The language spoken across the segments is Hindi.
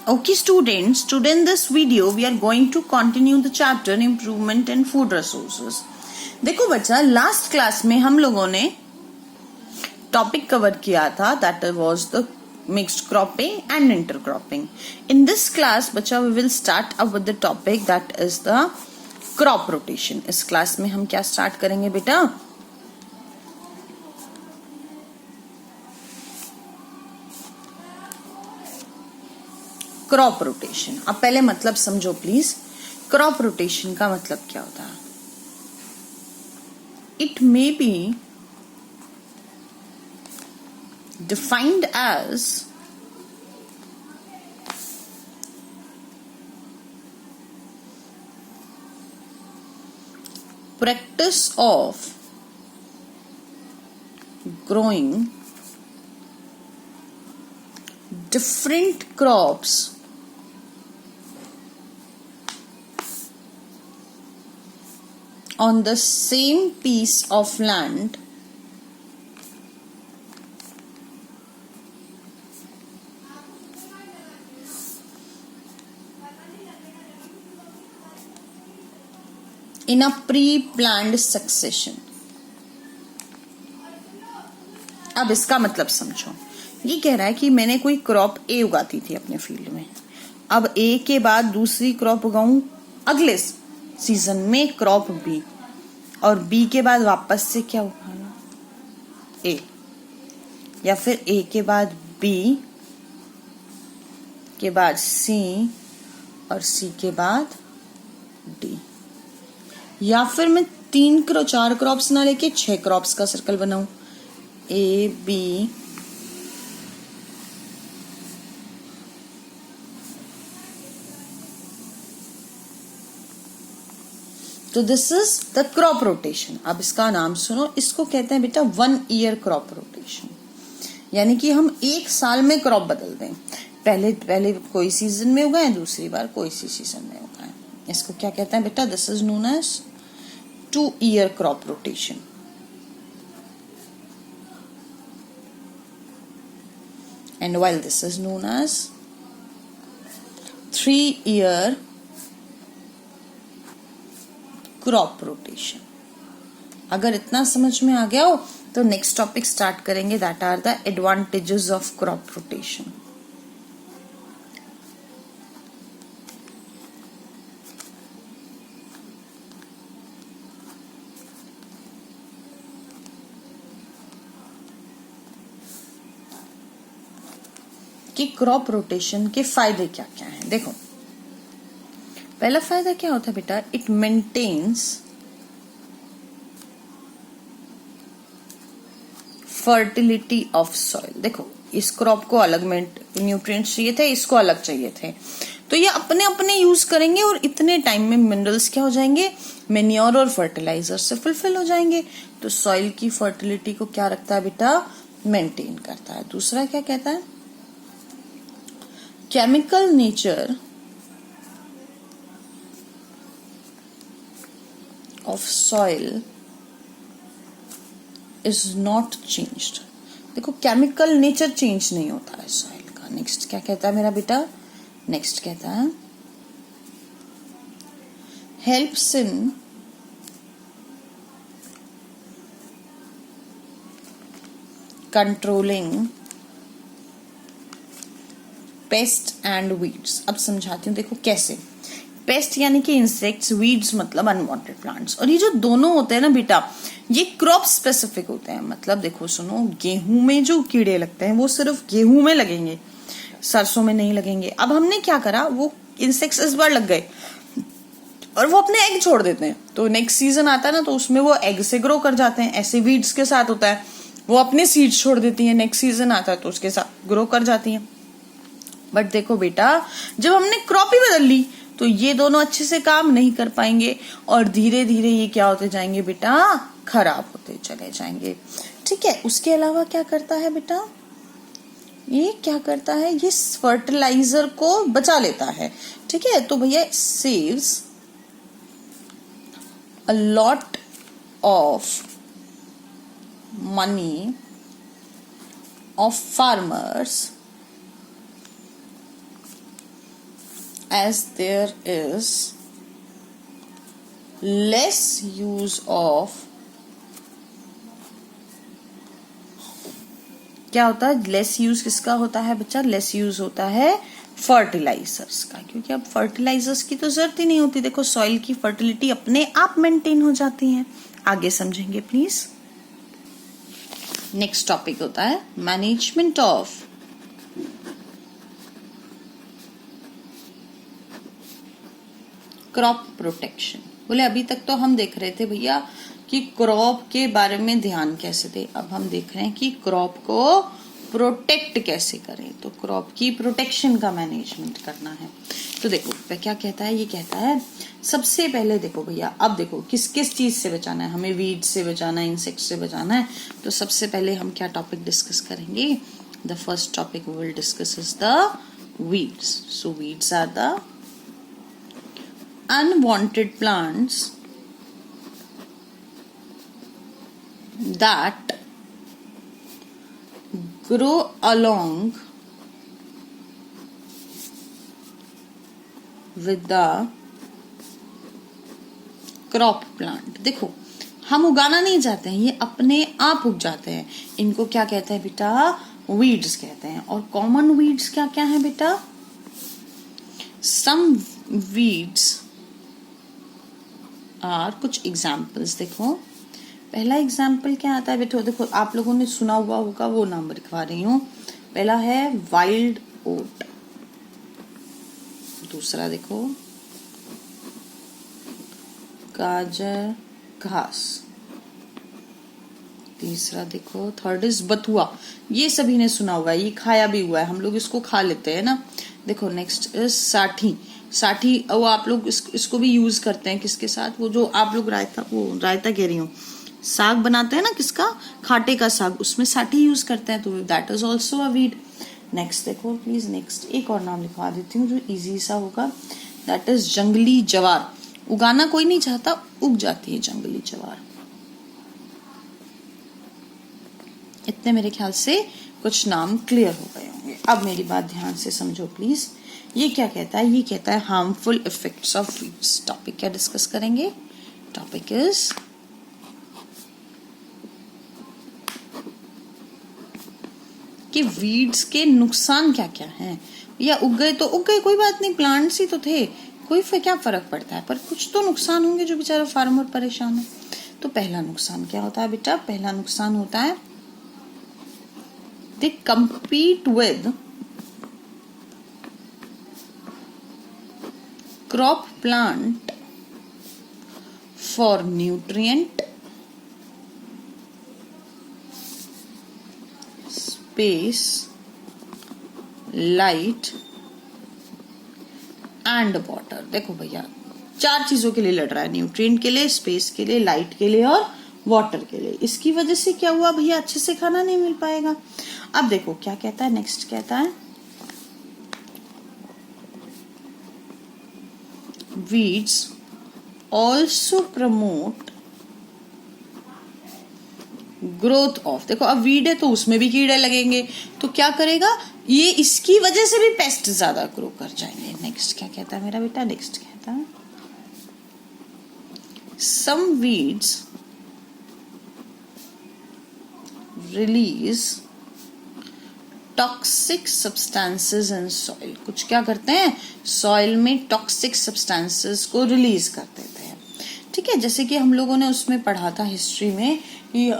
Okay students, today in this video we are going to continue the chapter improvement in food resources. देखो बच्चा, लास्ट क्लास में हम लोगों ने टॉपिक कवर किया था that was the mixed cropping and intercropping. In this class बच्चा we will start up with the topic that is the crop rotation. इस क्लास में हम क्या स्टार्ट करेंगे बेटा? Crop rotation. अब पहले मतलब समझो प्लीज. क्रॉप रोटेशन का मतलब क्या होता है? It may be defined as practice of growing different crops on the same piece of land in a pre-planned succession. अब इसका मतलब समझो. ये कह रहा है कि मैंने कोई क्रॉप ए उगाती थी अपने फील्ड में. अब ए के बाद दूसरी क्रॉप उगाऊं अगले सीजन में क्रॉप बी, और बी के बाद वापस से क्या उगाना? ए. या फिर ए के बाद बी के बाद सी और सी के बाद डी. या फिर मैं 4 क्रॉप्स ना लेके 6 क्रॉप्स का सर्कल बनाऊं. ए बी तो this is the crop rotation. अब इसका नाम सुनो. इसको कहते हैं बेटा 1 ईयर क्रॉप रोटेशन. यानी कि हम एक साल में क्रॉप बदल दें. पहले कोई सीजन में उगाएं, दूसरी बार कोई सी सीजन में उगाएं. इसको क्या कहते हैं बेटा? This is known as 2 year crop rotation. And while this is known as 3 year crop rotation. अगर इतना समझ में आ गया हो तो नेक्स्ट टॉपिक स्टार्ट करेंगे that are the advantages of crop rotation. कि क्रॉप रोटेशन के फायदे क्या क्या हैं. देखो, पहला फायदा क्या होता है बेटा? It maintains fertility of soil. देखो, इस क्रॉप को अलग न्यूट्रिएंट्स चाहिए थे, इसको अलग चाहिए थे, तो ये अपने अपने यूज करेंगे और इतने टाइम में मिनरल्स क्या हो जाएंगे? मेन्योर और फर्टिलाइजर से फुलफिल हो जाएंगे. तो सॉइल की फर्टिलिटी को क्या रखता है बेटा? मेंटेन करता है. दूसरा क्या कहता है? Chemical nature of soil is not changed. देखो, केमिकल नेचर चेंज नहीं होता है सॉइल का. नेक्स्ट क्या कहता है मेरा बेटा? नेक्स्ट कहता है helps in controlling paste and weeds. अब समझाती हूँ. देखो कैसे. पेस्ट यानी कि इंसेक्ट्स, वीड्स मतलब अनवांटेड प्लांट्स. और ये जो दोनों होते हैं ना बेटा, ये क्रॉप स्पेसिफिक होते हैं. मतलब देखो सुनो, गेहूं में जो कीड़े लगते हैं वो सिर्फ गेहूं में लगेंगे, सरसों में नहीं लगेंगे. अब हमने क्या करा, वो इंसेक्ट्स इस बार लग गए और वो अपने एग छोड़ देते हैं. तो नेक्स्ट सीजन आता है ना, तो उसमें वो एग से ग्रो कर जाते हैं. ऐसे वीड्स के साथ होता है, वो अपने सीड्स छोड़ देती है, नेक्स्ट सीजन आता है तो उसके साथ ग्रो कर जाती है. बट देखो बेटा, जब हमने क्रॉप ही बदल ली तो ये दोनों अच्छे से काम नहीं कर पाएंगे और धीरे धीरे ये क्या होते जाएंगे बेटा? खराब होते चले जाएंगे. ठीक है. उसके अलावा क्या करता है बेटा? ये क्या करता है? ये फर्टिलाइजर को बचा लेता है. ठीक है. तो भैया saves a lot of money of farmers as there is less use of, क्या होता है लेस यूज किसका होता है बच्चा? लेस यूज होता है फर्टिलाइजर्स का, क्योंकि अब फर्टिलाइजर्स की तो जरूरत ही नहीं होती। देखो सॉइल की फर्टिलिटी अपने आप मेंटेन हो जाती है। आगे समझेंगे प्लीज। नेक्स्ट टॉपिक होता है मैनेजमेंट ऑफ क्रॉप प्रोटेक्शन। बोले अभी तक तो हम देख रहे थे भैया कि क्रॉप के बारे में ध्यान कैसे दे, अब हम देख रहे हैं कि क्रॉप को प्रोटेक्ट कैसे करें। तो क्रॉप की प्रोटेक्शन का मैनेजमेंट करना है। तो देखो क्या कहता है, ये कहता है सबसे पहले देखो भैया, अब देखो किस किस चीज से बचाना है हमें, वीड से बचाना है, इंसेक्ट से बचाना है। तो सबसे पहले हम क्या टॉपिक डिस्कस करेंगे? The first topic we will discuss is the weeds. So weeds are the unwanted plants that grow along with the crop plant। देखो हम उगाना नहीं चाहते हैं, ये अपने आप उग जाते हैं। इनको क्या कहते हैं बेटा? वीड्स कहते हैं। और कॉमन वीड्स क्या क्या है बेटा? सम वीड्स और कुछ एग्जाम्पल्स। देखो पहला एग्जाम्पल क्या आता है बेटा? देखो आप लोगों ने सुना हुआ होगा, वो नाम लिखवा रही हूँ। पहला है वाइल्ड ओट, दूसरा देखो गाजर घास, तीसरा देखो थर्ड इज बथुआ। ये सभी ने सुना हुआ है, ये खाया भी हुआ है, हम लोग इसको खा लेते हैं ना। देखो नेक्स्ट इज साठी। साठी वो आप लोग इसको भी यूज करते हैं किसके साथ? वो जो आप लोग रायता कह रही हूँ, साग बनाते हैं ना, किसका? खाटे का साग, उसमें साठी यूज करते हैं। तो that is also a weed. Next देखो प्लीज, नेक्स्ट एक और नाम लिखवा देती हूँ जो इजी सा होगा। दैट इज जंगली जवार। उगाना कोई नहीं चाहता, उग जाती है जंगली जवार। इतने मेरे ख्याल से कुछ नाम क्लियर हो गए होंगे। अब मेरी बात ध्यान से समझो प्लीज। ये क्या कहता है? ये कहता है harmful effects of weeds. Topic क्या डिस्कस करेंगे? टॉपिक इज कि वीड्स के नुकसान क्या क्या हैं। या उग गए तो उग गए, कोई बात नहीं, प्लांट्स ही तो थे, कोई क्या फर्क पड़ता है, पर कुछ तो नुकसान होंगे जो बेचारा फार्मर परेशान है। तो पहला नुकसान क्या होता है बेटा? पहला नुकसान होता है they compete with crop plant for nutrient, space, light and water। देखो भैया 4 चीजों के लिए लड़ रहा है, न्यूट्रिएंट के लिए, स्पेस के लिए, लाइट के लिए और वाटर के लिए। इसकी वजह से क्या हुआ भैया? अच्छे से खाना नहीं मिल पाएगा। अब देखो क्या कहता है, नेक्स्ट कहता है weeds also promote growth of. देखो अब वीड है तो उसमें भी कीड़े लगेंगे, तो क्या करेगा ये? इसकी वजह से भी पेस्ट ज्यादा ग्रो कर जाएंगे। नेक्स्ट क्या कहता है मेरा बेटा? नेक्स्ट कहता है some weeds release toxic substances in soil. कुछ क्या करते हैं? सॉइल में टॉक्सिक सब्सटेंसेस को रिलीज कर देते हैं। ठीक है, जैसे कि हम लोगों ने उसमें पढ़ा था हिस्ट्री में कि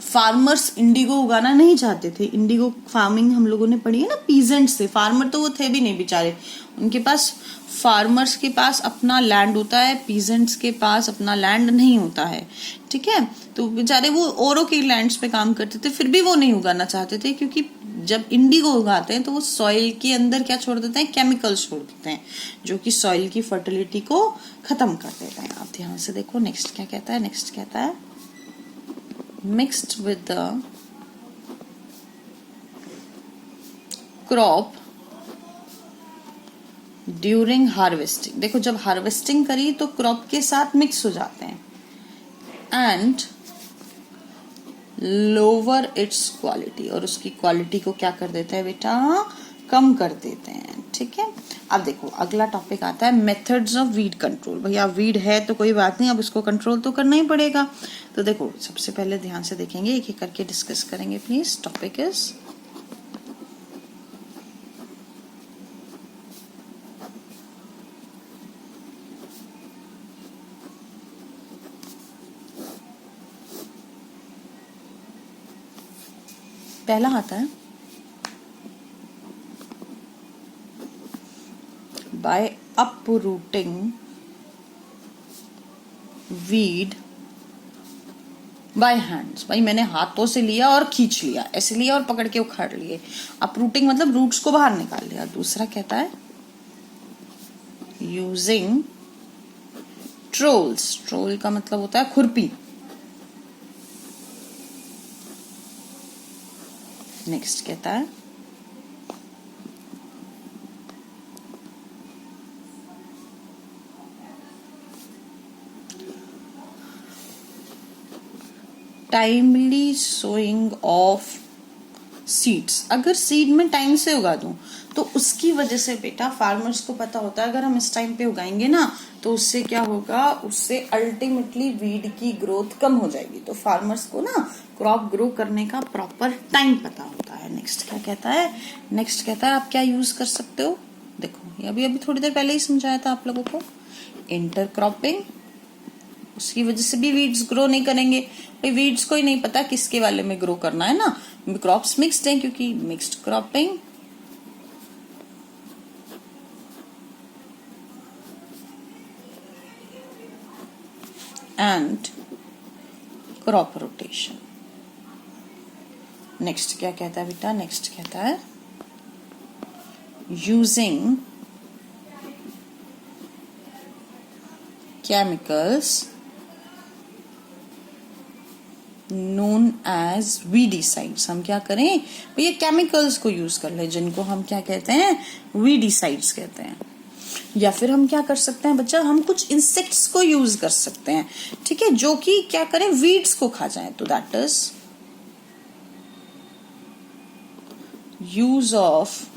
फार्मर्स इंडिगो उगाना नहीं चाहते थे। इंडिगो फार्मिंग हम लोगों ने पढ़ी है ना, पीजेंट्स थे, फार्मर तो वो थे भी नहीं बेचारे। उनके पास, फार्मर्स के पास अपना लैंड होता है, पीजेंट्स के पास अपना लैंड नहीं होता है। ठीक है, तो बेचारे वो औरों के लैंड्स पे काम करते थे, फिर भी वो नहीं उगाना चाहते थे, क्योंकि जब इंडिगो उगाते हैं तो वो सॉइल के अंदर क्या छोड़ देते हैं? केमिकल्स छोड़ देते हैं, जो कि सॉइल की फर्टिलिटी को खत्म कर देते हैं। आप ध्यान से देखो नेक्स्ट क्या कहता है। नेक्स्ट कहता है mixed with the crop during harvesting. देखो जब हार्वेस्टिंग करी तो क्रॉप के साथ मिक्स हो जाते हैं। एंड लोअर इट्स क्वालिटी, और उसकी क्वालिटी को क्या कर देता है बेटा? कम कर देते हैं। ठीक ठीक है। अब देखो अगला टॉपिक आता है मेथड्स ऑफ वीड कंट्रोल। भैया वीड है तो कोई बात नहीं, अब इसको कंट्रोल तो करना ही पड़ेगा। तो देखो सबसे पहले ध्यान से देखेंगे, एक एक करके डिस्कस करेंगे प्लीज। टॉपिक इज पहला आता है by uprooting weed by hands. भाई मैंने हाथों से लिया और खींच लिया, ऐसे लिया और पकड़ के उखाड़ लिए। अपरूटिंग मतलब रूट्स को बाहर निकाल लिया। दूसरा कहता है यूजिंग ट्रोल्स। ट्रोल का मतलब होता है खुरपी। नेक्स्ट कहता है टाइमली सोइंग ऑफ सीड्स। अगर सीड में टाइम से उगा दूं तो उसकी वजह से बेटा फार्मर्स को पता होता है अगर हम इस टाइम पे उगाएंगे ना तो उससे क्या होगा, उससे अल्टीमेटली वीड की ग्रोथ कम हो जाएगी। तो फार्मर्स को ना क्रॉप ग्रो करने का प्रॉपर टाइम पता होता है। नेक्स्ट क्या कहता है, नेक्स्ट कहता है आप क्या यूज कर सकते हो। देखो ये अभी थोड़ी देर पहले ही समझाया था आप लोगों को, इंटरक्रॉपिंग। उसकी वजह से भी वीड्स ग्रो नहीं करेंगे। भाई वीड्स को ही नहीं पता किसके वाले में ग्रो करना है ना, क्रॉप्स मिक्स्ड हैं क्योंकि mixed cropping. And crop rotation. Next क्या कहता है बेटा, नेक्स्ट कहता है using chemicals known as weedicides. हम क्या करें भैया, केमिकल्स को यूज कर ले जिनको हम क्या कहते हैं, वीडिसाइड्स कहते हैं। या फिर हम क्या कर सकते हैं बच्चा, हम कुछ इंसेक्ट्स को यूज कर सकते हैं, ठीक है, जो कि क्या करें, वीड्स को खा जाए। तो that is use of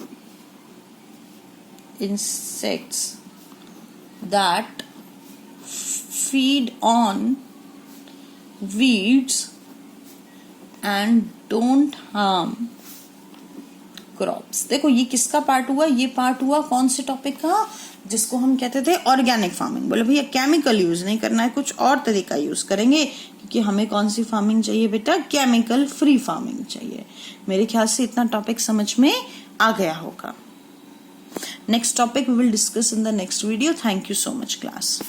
insects that feed on weeds and don't harm crops। देखो ये किसका पार्ट हुआ, ये पार्ट हुआ कौन से टॉपिक का, जिसको हम कहते थे ऑर्गेनिक फार्मिंग। बोले भैया केमिकल यूज नहीं करना है, कुछ और तरीका यूज करेंगे, क्योंकि हमें कौन सी फार्मिंग चाहिए बेटा, केमिकल फ्री फार्मिंग चाहिए। मेरे ख्याल से इतना टॉपिक समझ में आ गया होगा। Next topic we will discuss in the next video. Thank you so much class.